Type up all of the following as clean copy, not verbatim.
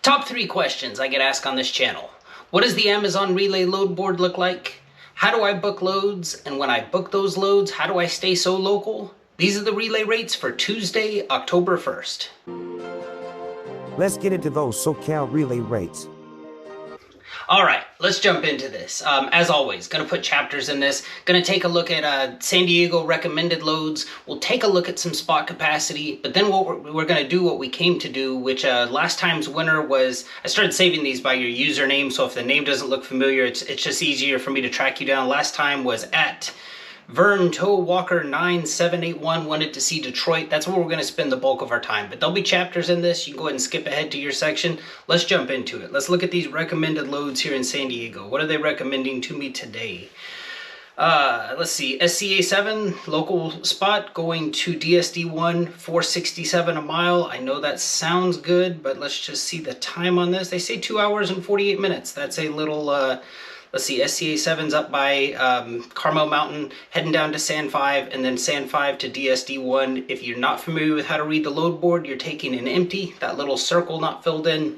Top 3 questions I get asked on this channel. What does the Amazon Relay load board look like? How do I book loads? And when I book those loads, how do I stay so local? These are the relay rates for Tuesday, October 1st. Let's get into those SoCal relay rates. All right, let's jump into this. As always, going to put chapters in this. Going to take a look at San Diego recommended loads. We'll take a look at some spot capacity, but then what we're going to do what we came to do, which last time's winner was, I started saving these by your username, so if the name doesn't look familiar, it's just easier for me to track you down. Last time was at 𝔻𝕉𝕠𝕚𝕥9781, wanted to see Detroit. That's where we're going to spend the bulk of our time. But there'll be chapters in this. You can go ahead and skip ahead to your section. Let's jump into it. Let's look at these recommended loads here in San Diego. What are they recommending to me today? Let's see. SCA7, local spot, going to DSD1, 467 a mile. I know that sounds good, but let's just see the time on this. They say 2 hours and 48 minutes. That's a little... Let's see, SCA7's up by Carmel Mountain, heading down to San 5, and then San 5 to DSD1. If you're not familiar with how to read the load board, you're taking an empty. That little circle not filled in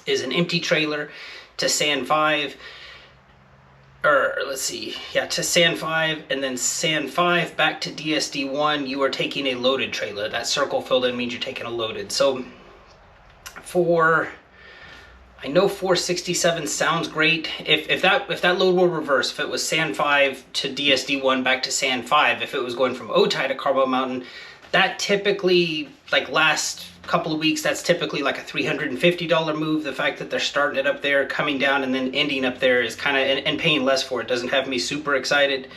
is an empty trailer to San 5. Or, let's see, yeah, to San 5, and then San 5 back to DSD1, you are taking a loaded trailer. That circle filled in means you're taking a loaded. So, I know 467 sounds great. If that load were reversed, if it was San 5 to DSD1 back to San 5, if it was going from Otay to Carmel Mountain, that typically, like last couple of weeks, that's typically like a $350 move. The fact that they're starting it up there, coming down, and then ending up there is kind of, and paying less for it doesn't have me super excited.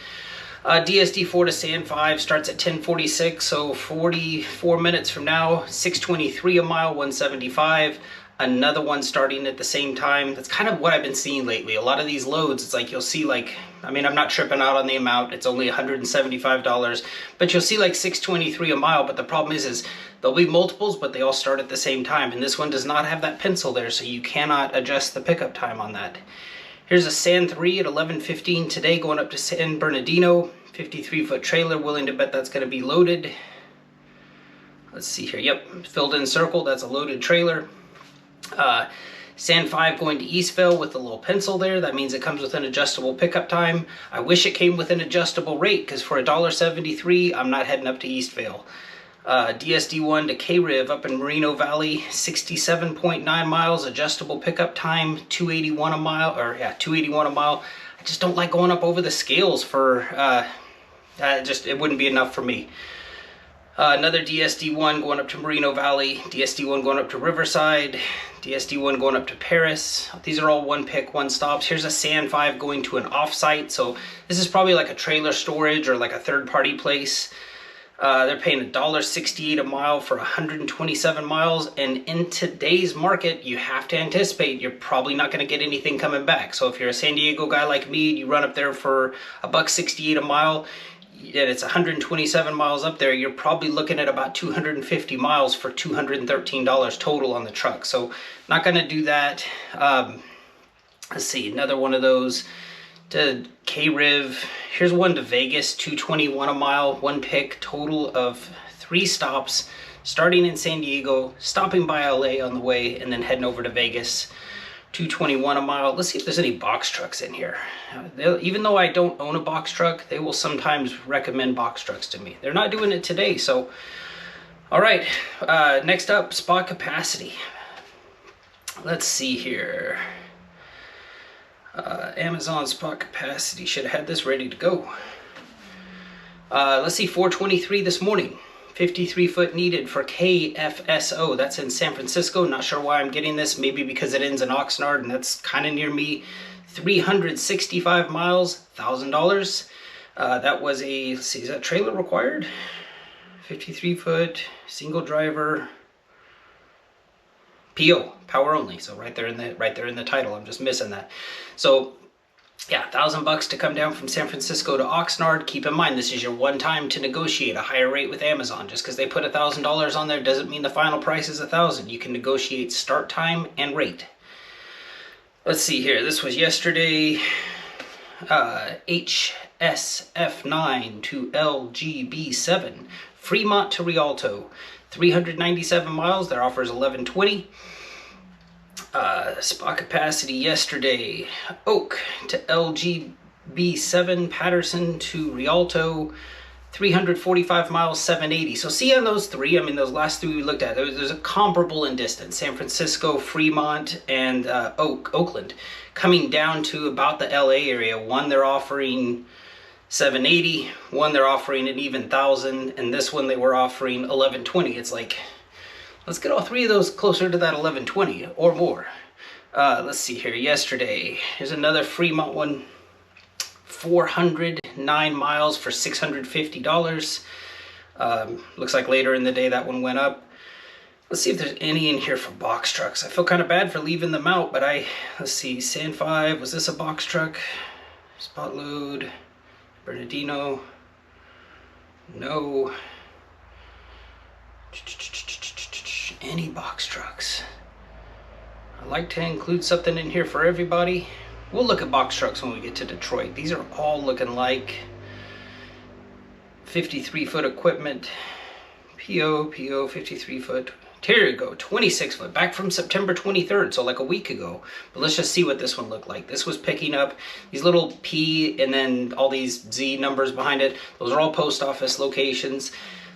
DSD4 to San 5 starts at 10:46, so 44 minutes from now, 623 a mile, 175. Another one starting at the same time. That's kind of what I've been seeing lately. A lot of these loads, it's like you'll see like, I mean, I'm not tripping out on the amount. It's only $175, but you'll see like 623 a mile. But the problem is there'll be multiples, but they all start at the same time. And this one does not have that pencil there, so you cannot adjust the pickup time on that. Here's a San 3 at 11:15 today, going up to San Bernardino. 53-foot trailer, willing to bet that's going to be loaded. Let's see here. Yep, filled in circle. That's a loaded trailer. San 5 going to Eastvale with a little pencil there. That means it comes with an adjustable pickup time. I wish it came with an adjustable rate, because for $1.73, I'm not heading up to Eastvale. DSD1 to K-Riv up in Moreno Valley, 67.9 miles, adjustable pickup time, 281 a mile, or yeah, 281 a mile. I just don't like going up over the scales for, it wouldn't be enough for me. Another DSD1 going up to Moreno Valley, DSD1 going up to Riverside, DSD1 going up to Paris. These are all one pick, one stops. Here's a San 5 going to an offsite. So this is probably like a trailer storage or like a third-party place. They're paying $1.68 a mile for 127 miles. And in today's market, you have to anticipate you're probably not going to get anything coming back. So if you're a San Diego guy like me, you run up there for $1.68 a mile, and it's 127 miles up there, you're probably looking at about 250 miles for $213 total on the truck. So not going to do that. Let's see, another one of those to K-Riv. Here's one to Vegas, 221 a mile, one pick, total of 3 stops, starting in San Diego, stopping by LA on the way, and then heading over to Vegas. 221 a mile. Let's see if there's any box trucks in here. Even though I don't own a box truck, they will sometimes recommend box trucks to me. They're not doing it today, so. All right, next up, spot capacity. Let's see here. Amazon spot capacity. Should have had this ready to go. Let's see, 423 this morning. 53-foot needed for KFSO. That's in San Francisco. Not sure why I'm getting this. Maybe because it ends in Oxnard, and that's kind of near me. 365 miles, $1,000. That was a, let's see, is that trailer required? 53-foot, single driver, PO, power only. So right there in the title, I'm just missing that. So yeah, $1,000 to come down from San Francisco to Oxnard. Keep in mind, this is your one time to negotiate a higher rate with Amazon. Just because they put $1,000 on there doesn't mean the final price is $1,000. You can negotiate start time and rate. Let's see here. This was yesterday. HSF9 to LGB7. Fremont to Rialto. 397 miles. Their offer is $11.20. Spot capacity yesterday, Oak to LGB7, Patterson to Rialto, 345 miles, 780. So see on those three, I mean, those last three we looked at, there's a comparable in distance. San Francisco, Fremont, and Oakland, coming down to about the LA area. One they're offering 780, one they're offering an even 1,000, and this one they were offering 1120. It's like, let's get all three of those closer to that 1120 or more. Let's see here, yesterday, here's another Fremont one, 409 miles for $650. Looks like later in the day that one went up. Let's see if there's any in here for box trucks. I feel kind of bad for leaving them out, but let's see, San 5, was this a box truck? Spot load, Bernardino, no. Any box trucks? I like to include something in here for everybody. We'll look at box trucks when we get to Detroit. These are all looking like 53-foot equipment. PO, 53-foot. Here you go, 26-foot, back from September 23rd, so like a week ago. But let's just see what this one looked like. This was picking up these little P and then all these Z numbers behind it. Those are all post office locations.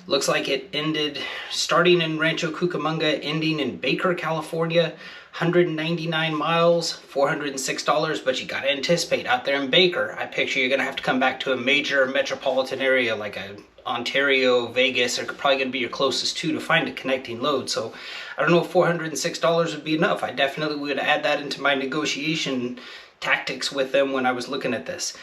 Looks like it ended starting in Rancho Cucamonga, ending in Baker, California. 199 miles, $406, but you gotta anticipate out there in Baker, I picture you're gonna have to come back to a major metropolitan area like Ontario, Vegas are probably gonna be your closest to find a connecting load. So I don't know if $406 would be enough. I definitely would add that into my negotiation tactics with them when I was looking at this.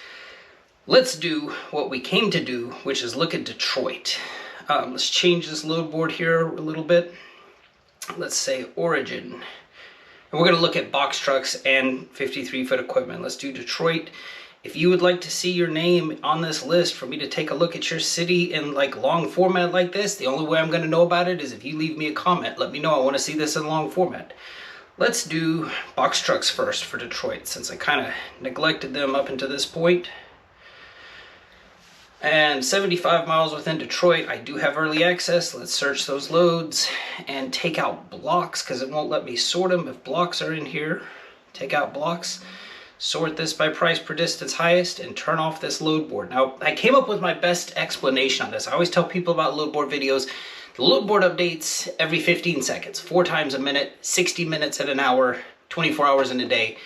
Let's do what we came to do, which is look at Detroit. Let's change this load board here a little bit. Let's say origin. And we're going to look at box trucks and 53-foot equipment. Let's do Detroit. If you would like to see your name on this list for me to take a look at your city in like long format like this, the only way I'm going to know about it is if you leave me a comment. Let me know I want to see this in long format. Let's do box trucks first for Detroit, since I kind of neglected them up until this point. And 75 miles within Detroit, I do have early access. Let's search those loads and take out blocks because it won't let me sort them. If blocks are in here, take out blocks, sort this by price per distance highest, and turn off this load board. Now, I came up with my best explanation on this. I always tell people about load board videos. The load board updates every 15 seconds, 4 times a minute, 60 minutes at an hour, 24 hours in a day.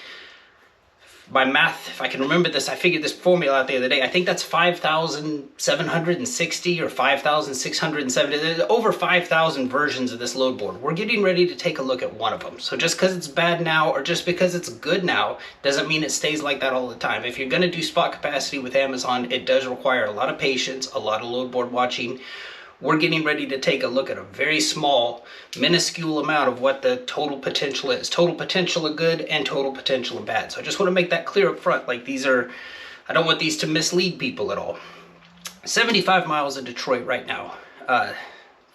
My math, if I can remember this, I figured this formula out the other day. I think that's 5,760 or 5,670. There's over 5,000 versions of this load board. We're getting ready to take a look at one of them. So just because it's bad now or just because it's good now doesn't mean it stays like that all the time. If you're going to do spot capacity with Amazon, it does require a lot of patience, a lot of load board watching. We're getting ready to take a look at a very small, minuscule amount of what the total potential is. Total potential of good and total potential of bad. So I just want to make that clear up front. Like these are, I don't want these to mislead people at all. 75 miles in Detroit right now.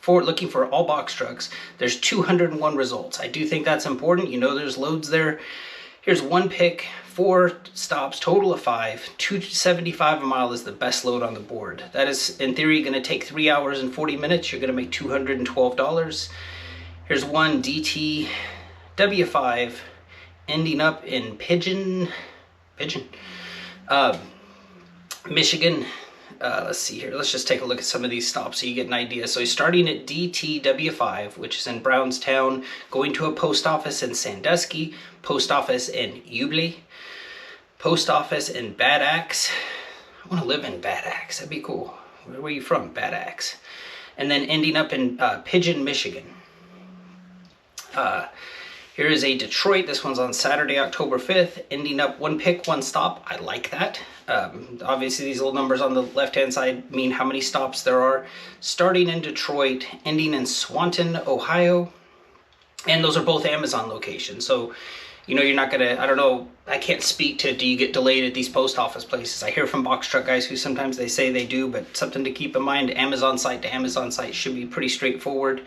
For looking for all box trucks, there's 201 results. I do think that's important. You know there's loads there. Here's one pick, 4 stops, total of 5. 275 a mile is the best load on the board. That is, in theory, going to take 3 hours and 40 minutes. You're going to make $212. Here's one DT W5 ending up in Pigeon, Michigan. Let's see here. Let's just take a look at some of these stops so you get an idea. So he's starting at DTW5, which is in Brownstown, going to a post office in Sandusky, post office in 𝔻𝕤𝕠𝕚, post office in Bad Axe. I want to live in Bad Axe. That'd be cool. Where were you from? Bad Axe. And then ending up in Pigeon, Michigan. Here is a Detroit. This one's on Saturday, October 5th, ending up 1 pick, 1 stop. I like that. Obviously, these little numbers on the left-hand side mean how many stops there are. Starting in Detroit, ending in Swanton, Ohio. And those are both Amazon locations. So, you know, you're not going to, I don't know, I can't speak to, do you get delayed at these post office places? I hear from box truck guys who sometimes they say they do, but something to keep in mind, Amazon site to Amazon site should be pretty straightforward.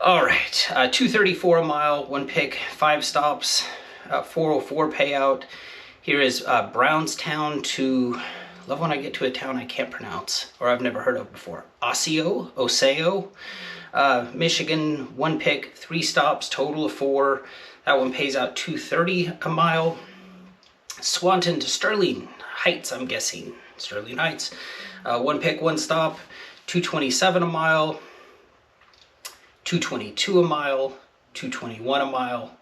All right, 234 a mile, 1 pick, 5 stops, 404 payout. Here is Brownstown to, love when I get to a town I can't pronounce or I've never heard of before. Osseo. Michigan, 1 pick, 3 stops, total of 4. That one pays out $2.30 a mile. Swanton to Sterling Heights, I'm guessing. Sterling Heights. 1 pick, 1 stop, $2.27 a mile, $2.22 a mile, $2.21 a mile,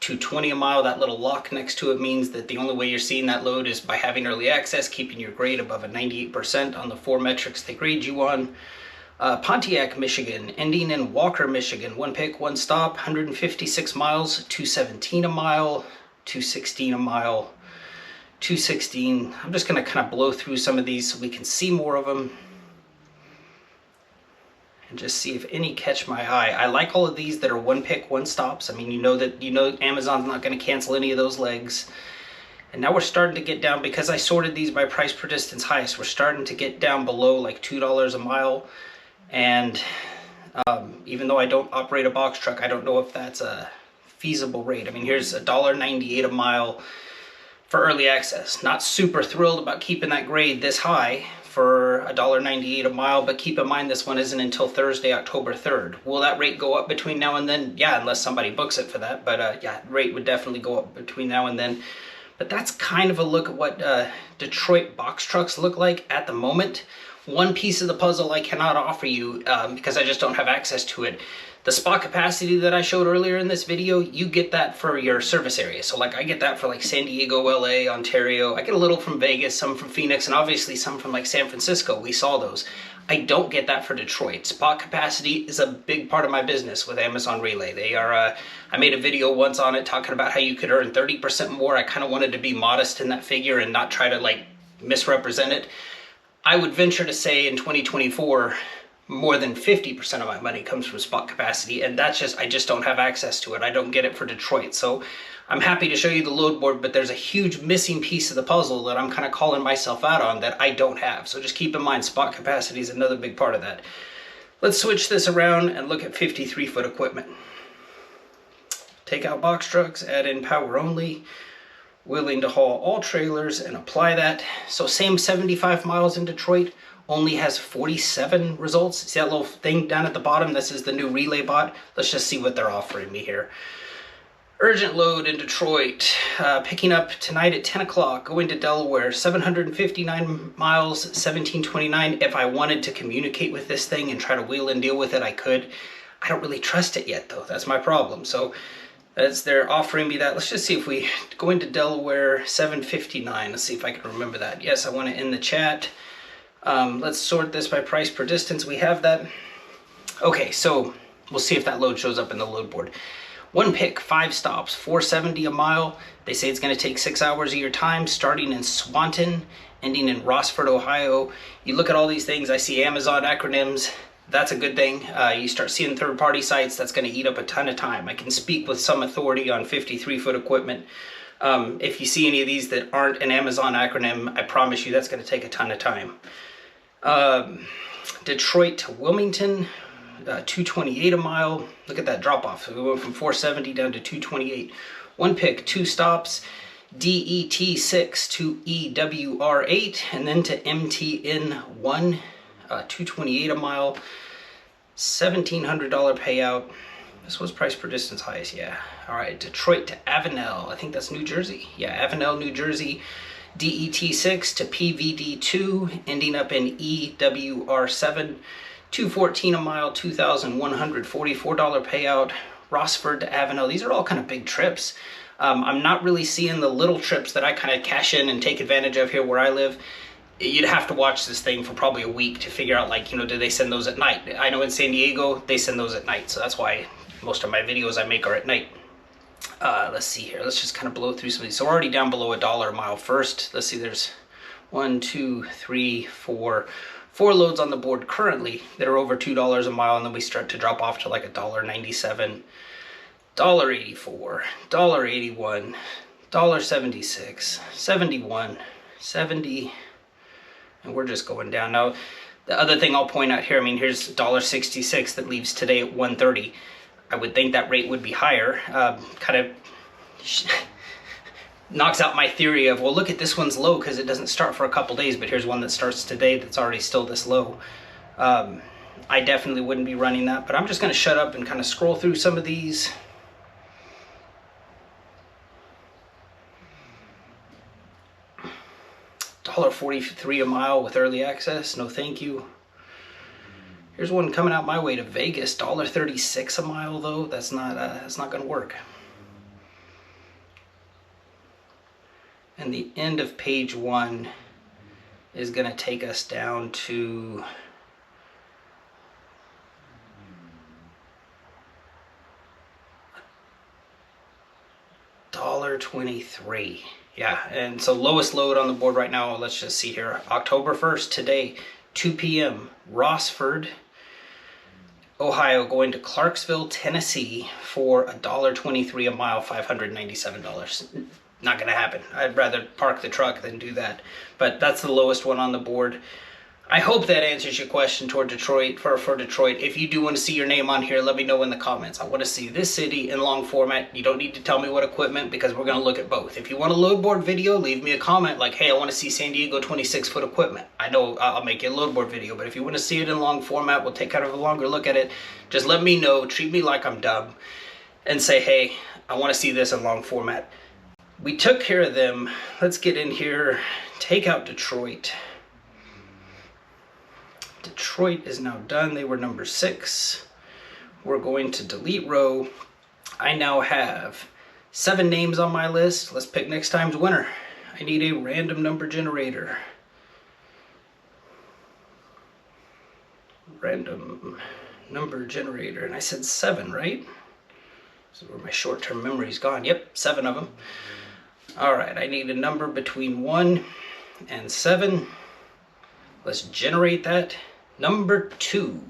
$2.20 a mile. That little lock next to it means that the only way you're seeing that load is by having early access, keeping your grade above a 98% on the 4 metrics they grade you on. Pontiac, Michigan, ending in Walker, Michigan. 1 pick, 1 stop, 156 miles, $2.17 a mile, $2.16 a mile, $2.16. I'm just going to kind of blow through some of these so we can see more of them and just see if any catch my eye. I like all of these that are 1 pick, 1 stops. I mean, you know Amazon's not going to cancel any of those legs. And now we're starting to get down, because I sorted these by price per distance highest, we're starting to get down below like $2 a mile. And even though I don't operate a box truck, I don't know if that's a feasible rate. I mean, here's $1.98 a mile for early access. Not super thrilled about keeping that grade this high for $1.98 a mile, but keep in mind this one isn't until Thursday, October 3rd. Will that rate go up between now and then? Yeah, unless somebody books it for that. But yeah, rate would definitely go up between now and then. But that's kind of a look at what Detroit box trucks look like at the moment. One piece of the puzzle I cannot offer you because I just don't have access to it. The spot capacity that I showed earlier in this video, you get that for your service area. So like I get that for like San Diego, LA, Ontario. I get a little from Vegas, some from Phoenix, and obviously some from like San Francisco. We saw those. I don't get that for Detroit. Spot capacity is a big part of my business with Amazon Relay. They are, I made a video once on it talking about how you could earn 30% more. I kind of wanted to be modest in that figure and not try to like misrepresent it. I would venture to say in 2024, more than 50% of my money comes from spot capacity, and that's just, I just don't have access to it. I don't get it for Detroit. So I'm happy to show you the load board, but there's a huge missing piece of the puzzle that I'm kind of calling myself out on that I don't have. So just keep in mind, spot capacity is another big part of that. Let's switch this around and look at 53-foot equipment. Take out box trucks, add in power only, willing to haul all trailers, and apply that. So same 75 miles in Detroit, only has 47 results. See that little thing down at the bottom? This is the new relay bot. Let's just see what they're offering me here. Urgent load in Detroit, picking up tonight at 10 o'clock, going to Delaware, 759 miles, 1729. If I wanted to communicate with this thing and try to wheel and deal with it, I could. I don't really trust it yet though, that's my problem. So they're offering me that. Let's just see if we go into Delaware, 759. Let's see if I can remember that. Yes, I want it in the chat. Let's sort this by price per distance. We have that. Okay, so we'll see if that load shows up in the load board. 1 pick, 5 stops, $4.70 a mile. They say it's going to take 6 hours of your time, starting in Swanton, ending in Rossford, Ohio. You look at all these things, I see Amazon acronyms. That's a good thing. You start seeing third-party sites, that's going to eat up a ton of time. I can speak with some authority on 53-foot equipment. If you see any of these that aren't an Amazon acronym, I promise you that's going to take a ton of time. Detroit to Wilmington, $2.28 a mile. Look at that drop off. We went from $4.70 down to $2.28. 1 pick, 2 stops. DET6 to EWR8, and then to MTN1, $2.28 a mile. $1,700 payout. This was price per distance highest, yeah. All right, Detroit to Avenel. I think that's New Jersey. Yeah, Avenel, New Jersey. DET6 to PVD2, ending up in EWR7. $2.14 a mile, $2,144 payout. Rossford to Avenel. These are all kind of big trips. I'm not really seeing the little trips that I kind of cash in and take advantage of here where I live. You'd have to watch this thing for probably a week to figure out, like, you know, do they send those at night? I know in San Diego, they send those at night. So that's why most of my videos I make are at night. Let's see here. Let's just kind of blow through some of these. So we're already down below $1 a mile first. Let's see, there's 1, 2, 3, 4 loads on the board currently that are over $2 a mile, and then we start to drop off to like $1.97, $1.84, $1.81, $1.76, 71, 70, and we're just going down. Now, the other thing I'll point out here, I mean, here's $1.66 that leaves today at 1.30. I would think that rate would be higher. Kind of knocks out my theory of, well, look at this one's low because it doesn't start for a couple days, but here's one that starts today that's already still this low. I definitely wouldn't be running that, but I'm just going to shut up and kind of scroll through some of these. $1.43 a mile with early access. No thank you. Here's one coming out my way to Vegas. $1.36 a mile though. That's not going to work. And the end of page 1 is going to take us down to $1.23. Yeah, and so lowest load on the board right now, let's just see here. October 1st, today, 2 p.m. Rossford, Ohio, going to Clarksville, Tennessee for $1.23 a mile, $597. Not gonna happen. I'd rather park the truck than do that. But that's the lowest one on the board. I hope that answers your question toward Detroit, for Detroit. If you do want to see your name on here, let me know in the comments. I want to see this city in long format. You don't need to tell me what equipment, because we're going to look at both. If you want a load board video, leave me a comment like, hey, I want to see San Diego 26-foot equipment. I know I'll make you a load board video, but if you want to see it in long format, we'll take kind of a longer look at it. Just let me know, treat me like I'm dumb, and say, hey, I want to see this in long format. We took care of them. Let's get in here, take out Detroit. Detroit is now done. They were number 6. We're going to delete row. I now have 7 names on my list. Let's pick next time's winner. I need a random number generator. Random number generator. And I said 7, right? This is where my short-term memory's gone. Yep, 7 of them. All right, I need a number between 1 and 7. Let's generate that. Number 2.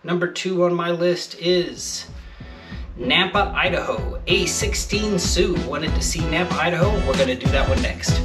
Number 2 on my list is Nampa, Idaho. A16 Sioux. Wanted to see Nampa, Idaho? We're going to do that one next.